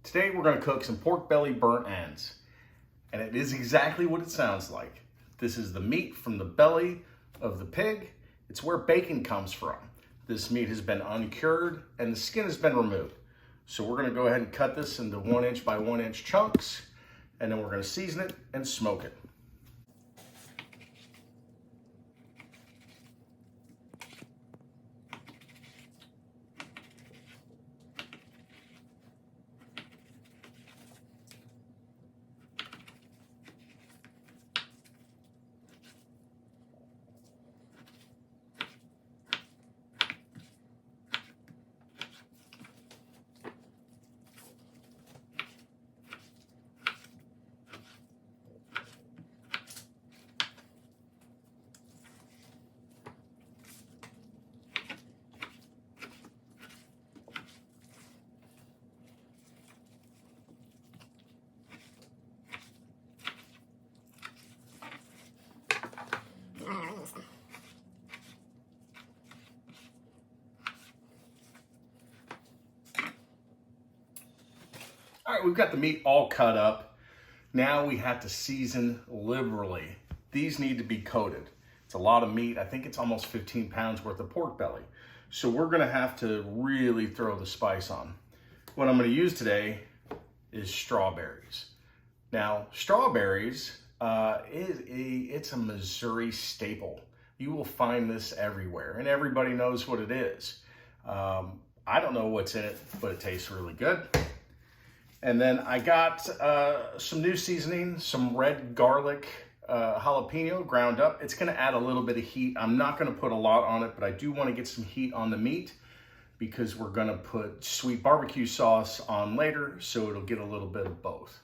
Today we're going to cook some pork belly burnt ends, and it is exactly what it sounds like. This is the meat from the belly of the pig. It's where bacon comes from. This meat has been uncured and the skin has been removed. So we're going to go ahead and cut this into 1 inch by 1 inch chunks, and then we're going to season it and smoke it. All right, we've got the meat all cut up. Now we have to season liberally. These need to be coated. It's a lot of meat. I think it's almost 15 pounds worth of pork belly. So we're gonna have to really throw the spice on. What I'm gonna use today is strawberries. Now, strawberries, it's a Missouri staple. You will find this everywhere, and everybody knows what it is. I don't know what's in it, but it tastes really good. And then I got some new seasoning, some red garlic jalapeno ground up. It's gonna add a little bit of heat. I'm not gonna put a lot on it, but I do wanna get some heat on the meat because we're gonna put sweet barbecue sauce on later, so it'll get a little bit of both.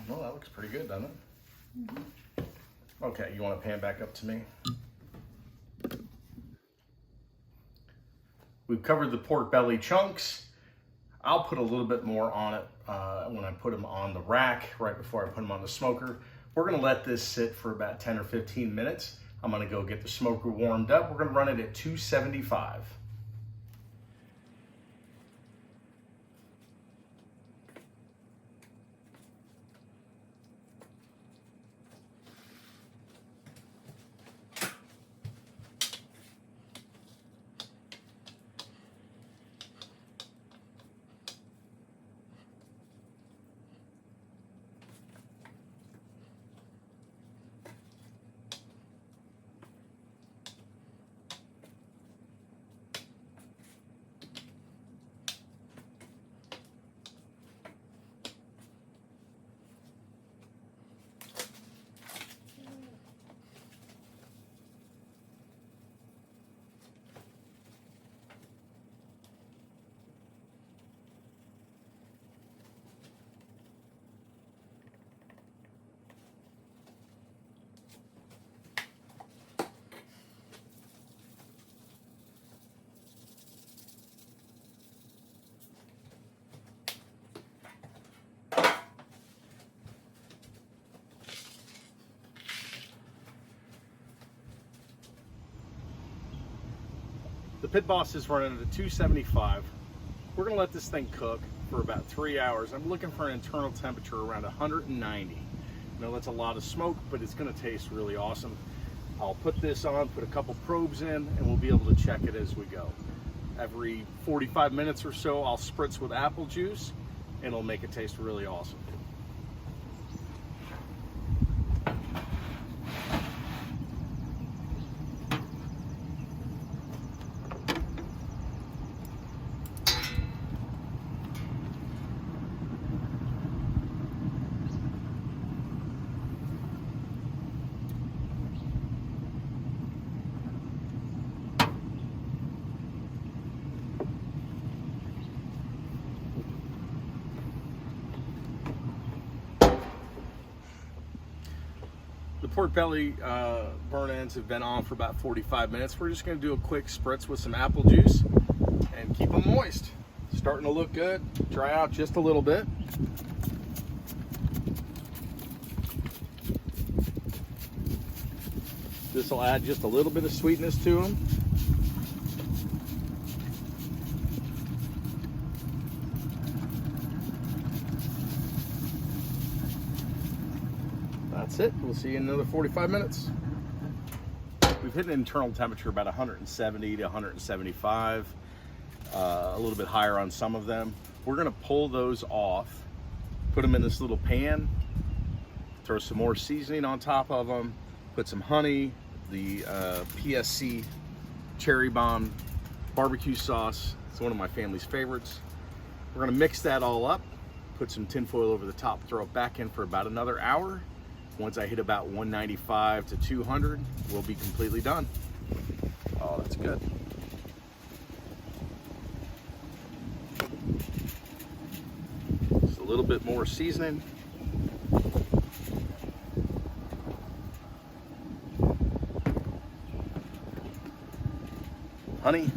Well, that looks pretty good, doesn't it? Mm-hmm. Okay, you want to pan back up to me? We've covered the pork belly chunks. I'll put a little bit more on it when I put them on the rack, right before I put them on the smoker. We're gonna let this sit for about 10 or 15 minutes. I'm gonna go get the smoker warmed up. We're gonna run it at 275. Pitboss is running at a 275. We're gonna let this thing cook for about 3 hours. I'm looking for an internal temperature around 190. I know that's a lot of smoke, but it's gonna taste really awesome. I'll put this on, put a couple probes in, and we'll be able to check it as we go. Every 45 minutes or so, I'll spritz with apple juice, and it'll make it taste really awesome. The pork belly burn ends have been on for about 45 minutes. We're just gonna do a quick spritz with some apple juice and keep them moist. Starting to look good, dry out just a little bit. This will add just a little bit of sweetness to them. That's it. We'll see you in another 45 minutes. We've hit an internal temperature about 170 to 175, a little bit higher on some of them. We're gonna pull those off, put them in this little pan, throw some more seasoning on top of them, put some honey, the PSC cherry bomb barbecue sauce. It's one of my family's favorites. We're gonna mix that all up, put some tinfoil over the top, throw it back in for about another hour. Once I hit about 195 to 200, we'll be completely done. Oh, that's good. Just a little bit more seasoning. Honey.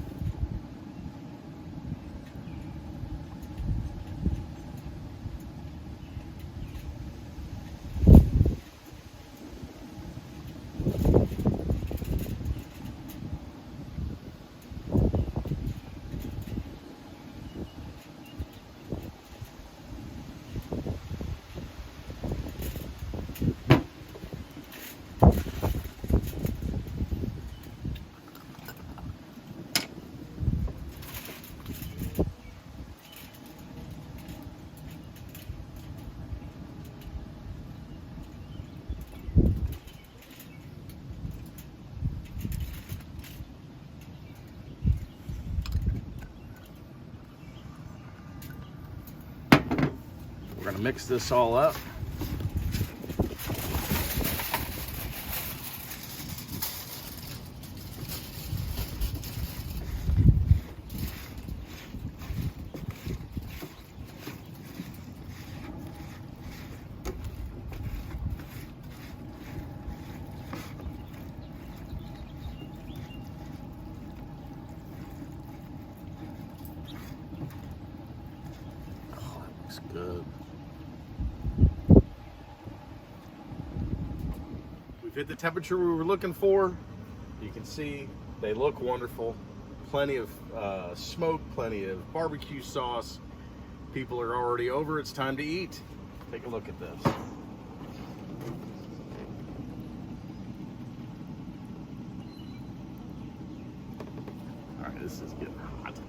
We're gonna mix this all up. Oh, that looks good. We've hit the temperature we were looking for. You can see they look wonderful. Plenty of smoke, plenty of barbecue sauce. People are already over. It's time to eat. Take a look at this. All right, this is getting hot.